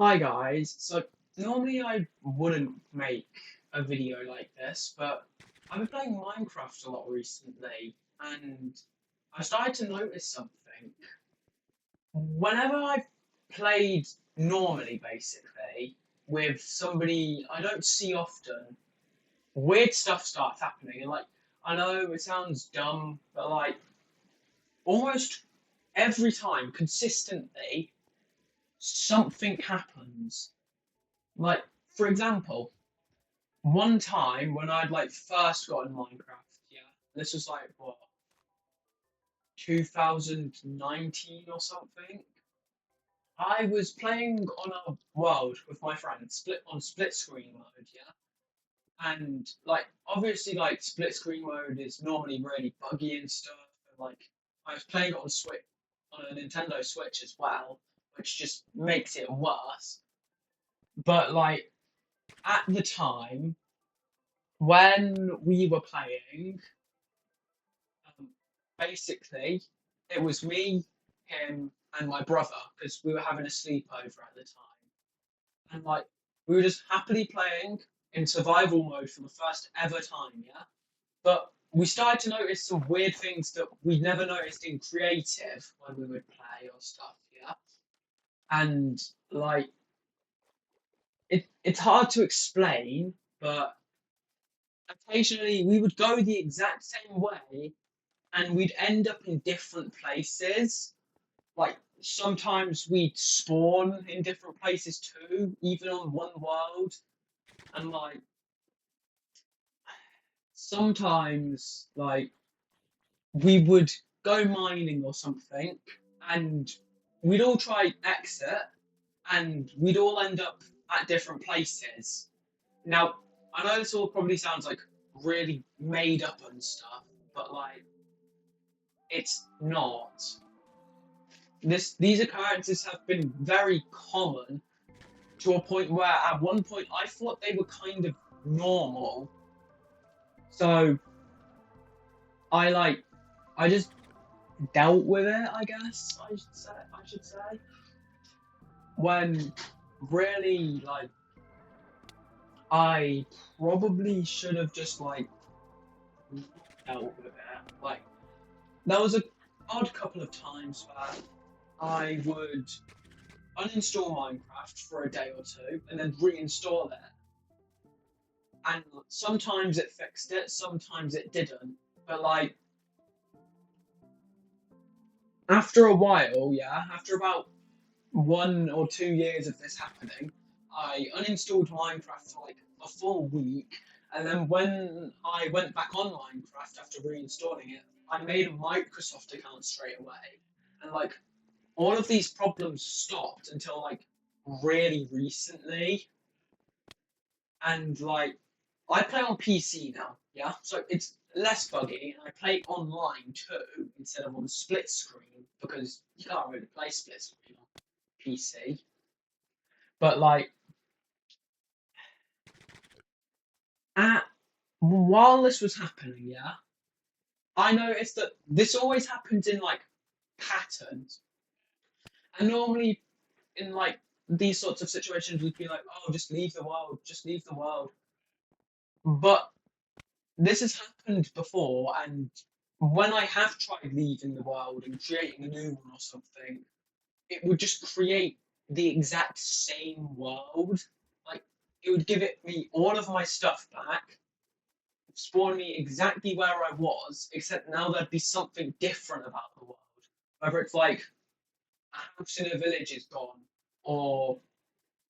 Hi guys. So normally I wouldn't make a video like this, but I've been playing Minecraft a lot recently, and I started to notice something. Whenever I've played normally, basically, with somebody I don't see often, weird stuff starts happening. And I know it sounds dumb, but almost every time, consistently, something happens. Like, for example, one time when I'd first got in Minecraft, yeah, this was like what, 2019 or something. I was playing on a world with my friend, split screen mode, yeah. And obviously split screen mode is normally really buggy and stuff. And I was playing it on a Nintendo Switch as well, which just makes it worse. But at the time when we were playing, Um, basically, it was me, him, and my brother because we were having a sleepover at the time, and we were just happily playing in survival mode for the first ever time, yeah. But we started to notice some weird things that we'd never noticed in creative when we would play or stuff, yeah. And like it's hard to explain, but occasionally we would go the exact same way and we'd end up in different places. Like sometimes we'd spawn in different places too, even on one world. And sometimes we would go mining or something, and we'd all try exit, and we'd all end up at different places. Now, I know this all probably sounds like really made up and stuff, but it's not. These occurrences have been very common to a point where at one point I thought they were kind of normal. So I just dealt with it, I guess I should say. When really I probably should have just dealt with it. There was a odd couple of times where I would uninstall Minecraft for a day or two and then reinstall it. And sometimes it fixed it, sometimes it didn't. But after a while, yeah, after about 1 or 2 years of this happening, I uninstalled Minecraft for a full week, and then when I went back on Minecraft after reinstalling it, I made a Microsoft account straight away, and all of these problems stopped until really recently, and I play on PC now, yeah, so it's less buggy, and I play online too instead of on split screen because you can't really play split screen on PC. But at while this was happening, yeah, I noticed that this always happens in patterns, and normally in these sorts of situations, we'd be like, "Oh, just leave the world, just leave the world." But this has happened before, and when I have tried leaving the world and creating a new one or something, it would just create the exact same world. Like it would give it me all of my stuff back, spawn me exactly where I was, except now there'd be something different about the world. Whether it's a house in a village is gone, or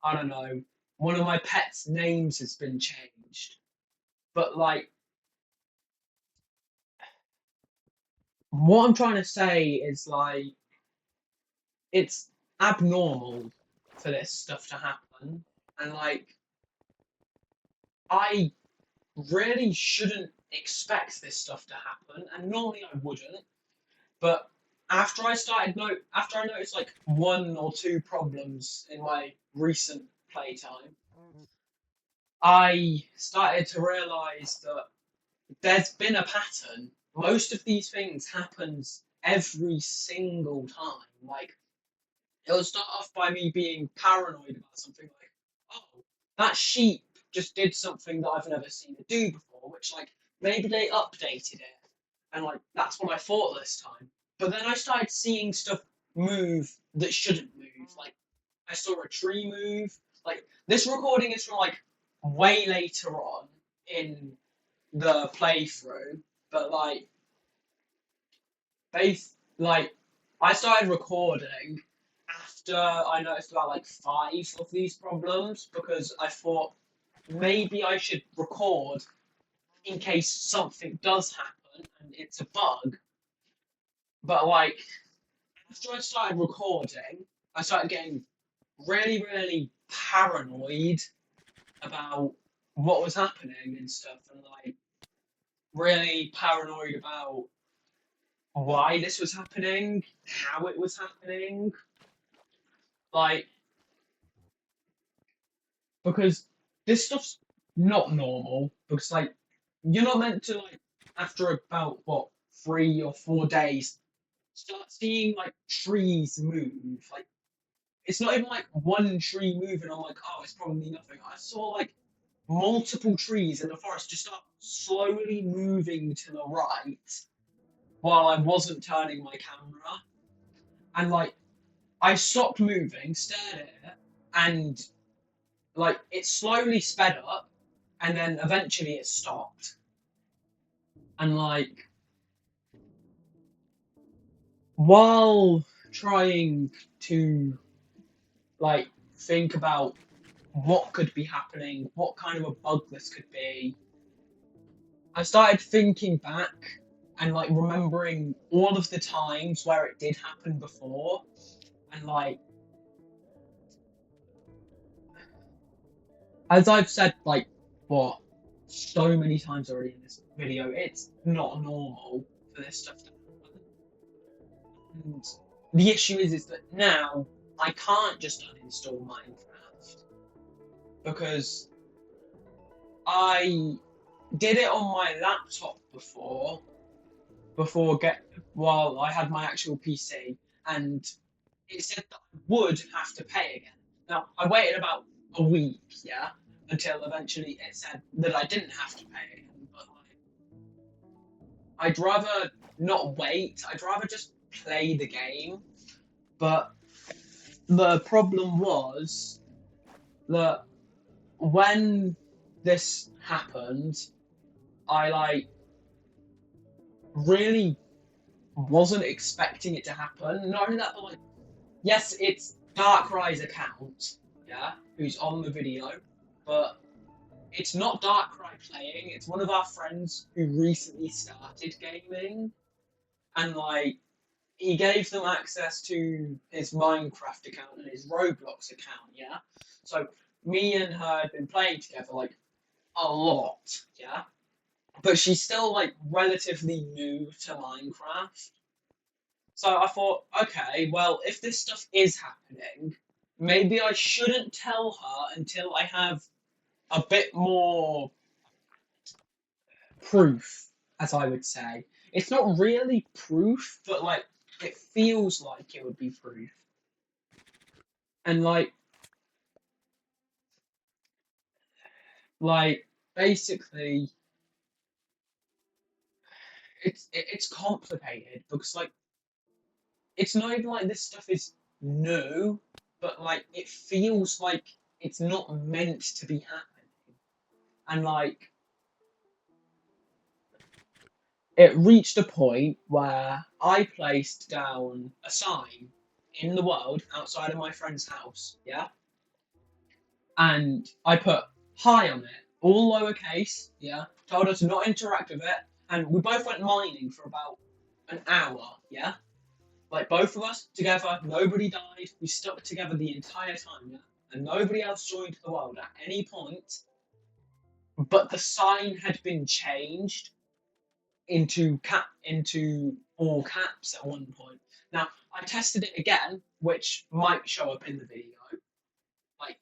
I don't know, one of my pets' names has been changed. But what I'm trying to say is it's abnormal for this stuff to happen, and I really shouldn't expect this stuff to happen, and normally I wouldn't. But after I noticed 1 or 2 problems in my recent playtime, I started to realise that there's been a pattern. Most of these things happens every single time. it'll start off by me being paranoid about something like, oh, that sheep just did something that I've never seen it do before, which like maybe they updated it, and like that's what I thought this time. But then I started seeing stuff move that shouldn't move. Like I saw a tree move. Like this recording is from like way later on in the playthrough, but they like I started recording after I noticed about like 5 of these problems because I thought maybe I should record in case something does happen and it's a bug. But like after I started recording, I started getting really, really paranoid about what was happening and stuff, and like really paranoid about why this was happening, how it was happening, like because this stuff's not normal. Because like you're not meant to like after about what 3 or 4 days start seeing like trees move. Like it's not even like one tree moving. I'm like, oh, it's probably nothing. I saw like multiple trees in the forest just start slowly moving to the right while I wasn't turning my camera. And like I stopped moving, stared at it, and like it slowly sped up, and then eventually it stopped. And like while trying to like think about what could be happening, what kind of a bug this could be, I started thinking back and like remembering all of the times where it did happen before, and like as I've said like what so many times already in this video, it's not normal for this stuff to happen. And the issue is that now I can't just uninstall Minecraft because I did it on my laptop before get while I had my actual PC, and it said that I would have to pay again. Now I waited about a week, yeah, until eventually it said that I didn't have to pay again. But like, I'd rather not wait. I'd rather just play the game. But the problem was that when this happened, I like really wasn't expecting it to happen. Not only that, but like, yes, it's Darkrai's account, yeah, who's on the video, but it's not Darkrai playing. It's one of our friends who recently started gaming, and like he gave them access to his Minecraft account and his Roblox account, yeah. So me and her had been playing together like a lot, yeah. But she's still like relatively new to Minecraft. So I thought, okay, well, if this stuff is happening, maybe I shouldn't tell her until I have a bit more proof, as I would say. It's not really proof, but like it feels like it would be proof. And like basically it's complicated because like it's not even like this stuff is new, but like it feels like it's not meant to be happening. And like it reached a point where I placed down a sign in the world outside of my friend's house, yeah? And I put hi on it, all lowercase, yeah? Told her to not interact with it, and we both went mining for about an hour, yeah? Like both of us together, nobody died, we stuck together the entire time, yeah? And nobody else joined the world at any point, but the sign had been changed into all caps at one point. Now I tested it again, which might show up in the video, like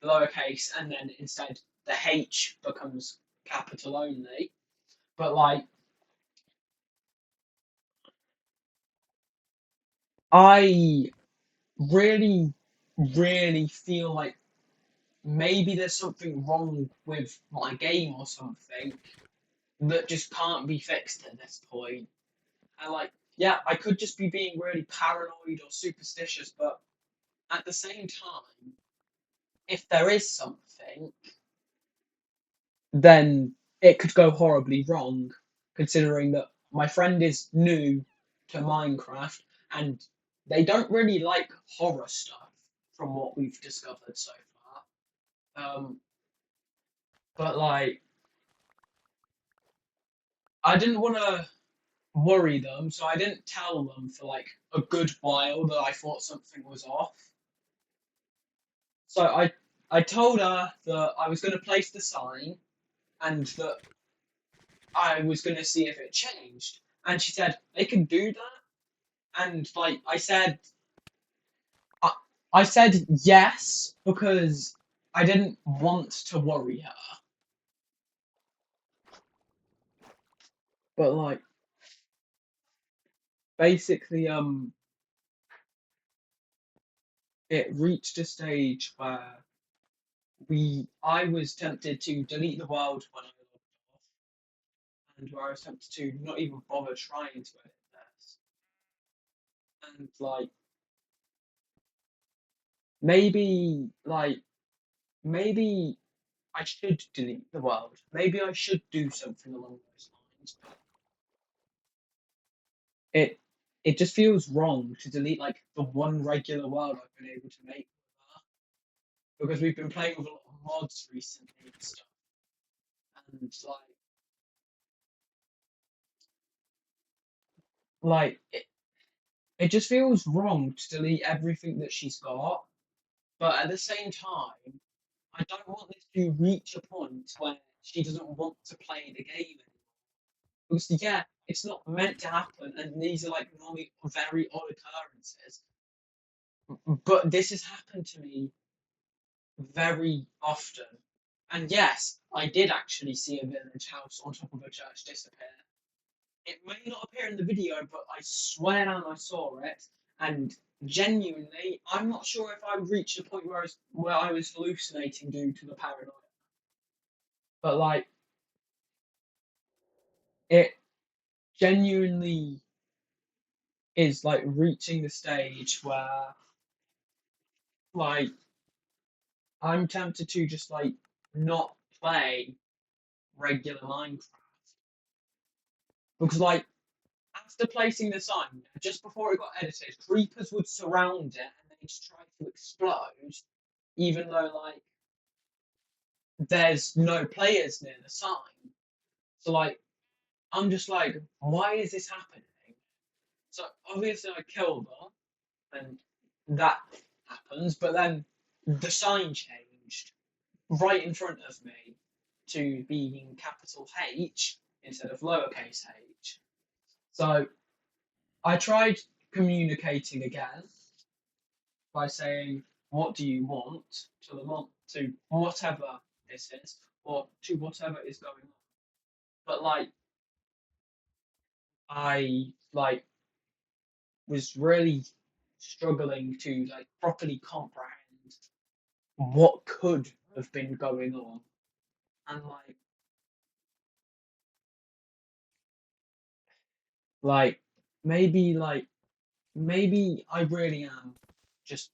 lowercase, and then instead the H becomes capital only. But like I really, really feel like maybe there's something wrong with my game or something that just can't be fixed at this point. And like, yeah, I could just be being really paranoid or superstitious, but at the same time, if there is something, then it could go horribly wrong, considering that my friend is new to Minecraft and they don't really like horror stuff from what we've discovered so far. But like, I didn't want to worry them, so I didn't tell them for like a good while that I thought something was off. So I told her that I was going to place the sign and that I was going to see if it changed. And she said, they can do that. And like I, I said yes because I didn't want to worry her. But like basically it reached a stage where I was tempted to delete the world when I logged off, and where I was tempted to not even bother trying to edit this. And like maybe like maybe I should delete the world. Maybe I should do something along those lines. But it it just feels wrong to delete like the one regular world I've been able to make with her, because we've been playing with a lot of mods recently and stuff. And like it just feels wrong to delete everything that she's got. But at the same time, I don't want this to reach a point where she doesn't want to play the game anymore. Because yeah, it's not meant to happen, and these are like normally very odd occurrences. But this has happened to me very often. And yes, I did actually see a village house on top of a church disappear. It may not appear in the video, but I swear down I saw it. And genuinely, I'm not sure if I reached a point where I was hallucinating due to the paranoia. But like, it genuinely is like reaching the stage where like I'm tempted to just like not play regular Minecraft because like after placing the sign, just before it got edited, creepers would surround it and they'd try to explode, even though like there's no players near the sign. So like I'm just like, why is this happening? So obviously I kill them and that happens, but then the sign changed right in front of me to being capital H instead of lowercase h. So I tried communicating again by saying, "What do you want?" to to whatever this is, or to whatever is going on. But like I like was really struggling to like properly comprehend what could have been going on, and like maybe like maybe I really am just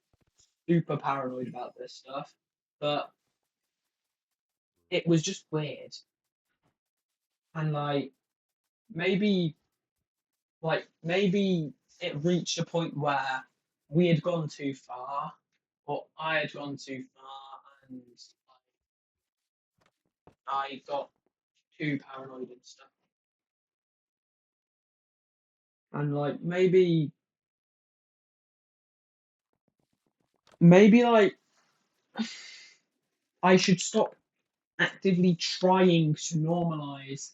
super paranoid about this stuff, but it was just weird. And maybe maybe it reached a point where we had gone too far, or I had gone too far, and I got too paranoid and stuff. And like maybe like I should stop actively trying to normalize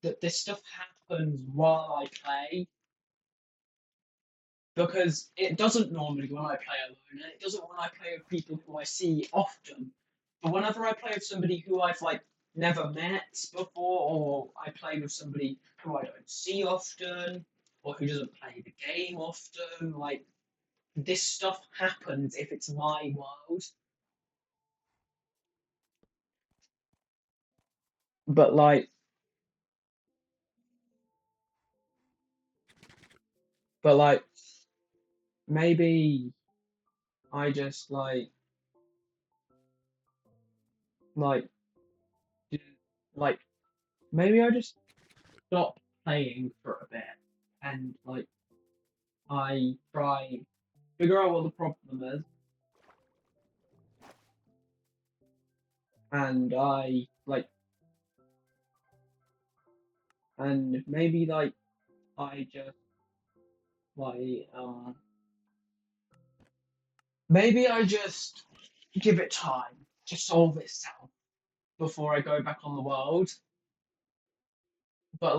that this stuff happens while I play, because it doesn't normally when I play alone, and it doesn't when I play with people who I see often. But whenever I play with somebody who I've like never met before, or I play with somebody who I don't see often, or who doesn't play the game often, like this stuff happens if it's my world. But like maybe I just like d- like maybe I just stop playing for a bit and I try figure out what the problem is and and maybe I just like maybe I just give it time to solve itself before I go back on the world. But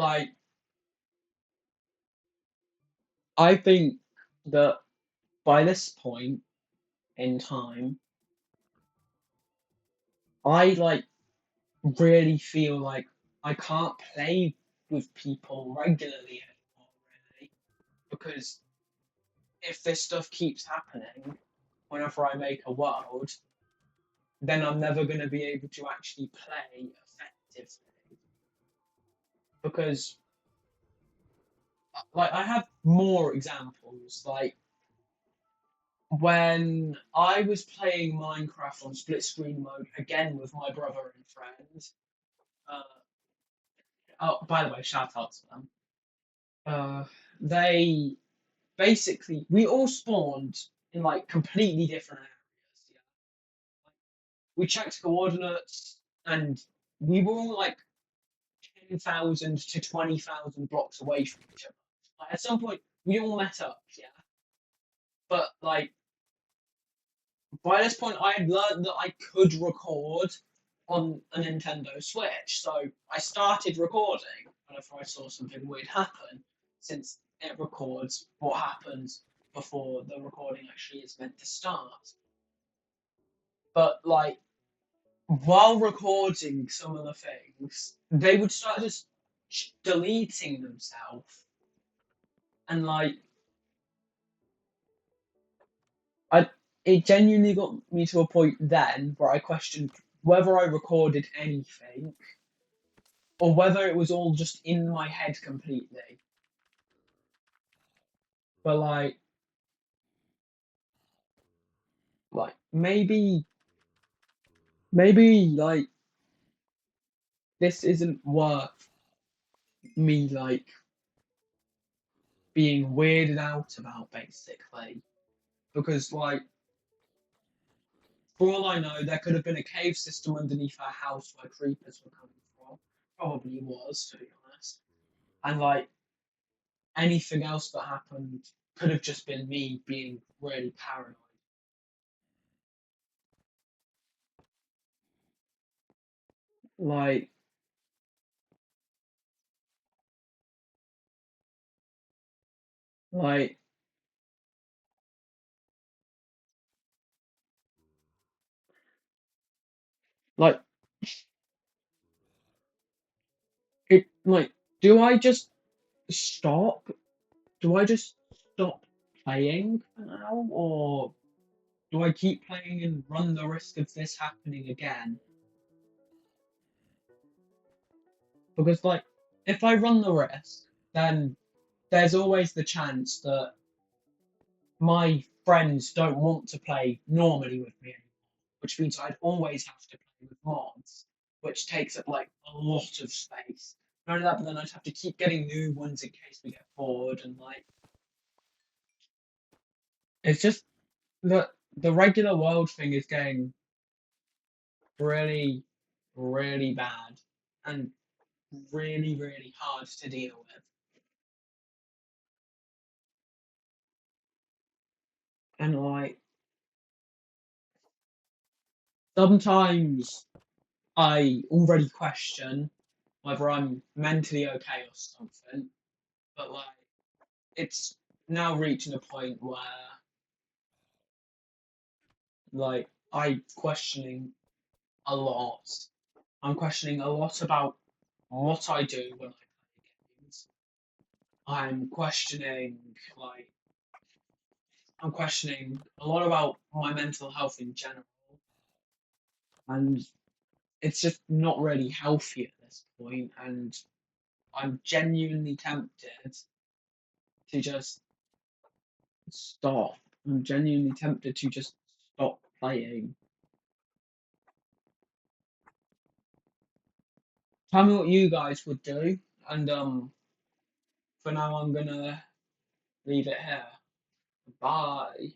I think that by this point in time, I really feel like I can't play with people regularly anymore, really, because if this stuff keeps happening whenever I make a world, then I'm never going to be able to actually play effectively. Because, I have more examples. Like, when I was playing Minecraft on split screen mode again with my brother and friends, uh, oh, by the way, shout out to them. Uh, they basically we all spawned in completely different areas. Yeah, we checked coordinates and we were all 10,000 to 20,000 blocks away from each other. At some point, we all met up. Yeah, but by this point, I had learned that I could record on a Nintendo Switch. So I started recording whenever I saw something weird happen, since it records what happens before the recording actually is meant to start. But while recording some of the things, they would start just deleting themselves, and I it genuinely got me to a point then where I questioned whether I recorded anything or whether it was all just in my head completely. But maybe this isn't worth me being weirded out about, basically, because for all I know there could have been a cave system underneath our house where creepers were coming from. Probably was, to be honest. And anything else that happened could have just been me being really paranoid. Like, like, like, like, do I just stop? Do I just stop playing for now, or do I keep playing and run the risk of this happening again? Because if I run the risk, then there's always the chance that my friends don't want to play normally with me anymore, which means I'd always have to play with mods, which takes up a lot of space. Not only that, but then I'd have to keep getting new ones in case we get bored, and it's just that the regular world thing is getting really, really bad and really, really hard to deal with. And sometimes I already question whether I'm mentally okay or something, but it's now reaching a point where I'm questioning a lot. I'm questioning a lot about what I do when I play games. I'm questioning like I'm questioning a lot about my mental health in general, and it's just not really healthy at this point. And I'm genuinely tempted to just stop. I'm genuinely tempted to just stop playing. Tell me what you guys would do, and for now I'm gonna leave it here. Bye.